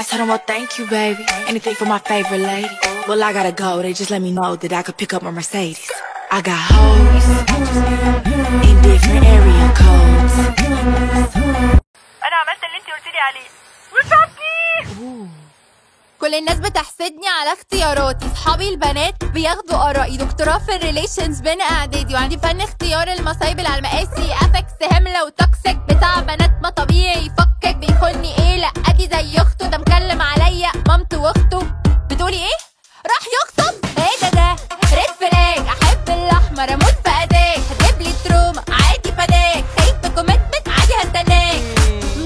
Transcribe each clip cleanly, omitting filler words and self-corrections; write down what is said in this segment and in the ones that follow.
I told them, well, thank you, baby. Anything for my favorite lady. Well, I gotta go. They just let me know that I could pick up my Mercedes. I got hoes in different area codes. أنا عملت اللي أنتِ قلتي لي عليه. وشفتي؟ كل الناس بتحسدني على اختياراتي، صحابي البنات بياخدوا آرائي، دكتوراه في الريليشنز بين اعدادي، وعندي فن اختيار المصايب اللي على المقاسي، افكس همله وتوكسيك بتاع بنات ما طبيعي يفكك، بيخوني ايه لا ادي زي اخته، ده مكلم عليا مامته واخته. بتقولي ايه؟ راح يخطب؟ ايه ده ريد فلاج، احب الاحمر اموت في اذاك، هتجيب لي تروما عادي فداك، خايف بكوميتمنت عادي هستناك.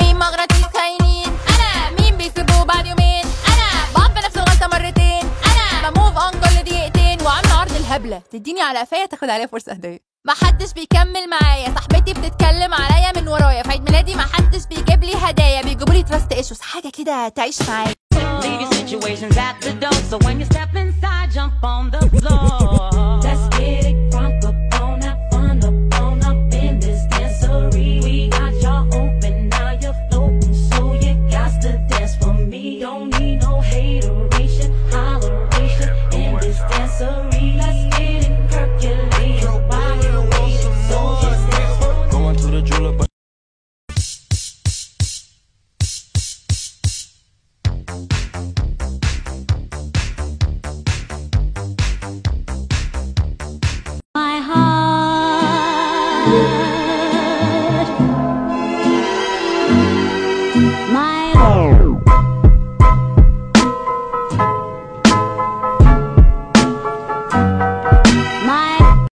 مين مغناطيس خاينين؟ انا. مين بيسيبوه بعد يومين؟ مرتين. انا بموف اون كل دقيقتين، وعامله عرض الهبله تديني على قفايا تاخد عليها فرصه هديه. محدش بيكمل معايا، صاحبتي بتتكلم عليا من ورايا، في عيد ميلادي محدش بيجيب لي هدايا، بيجيبوا لي تراست ايشوز، حاجه كده تعيش معايا. My heart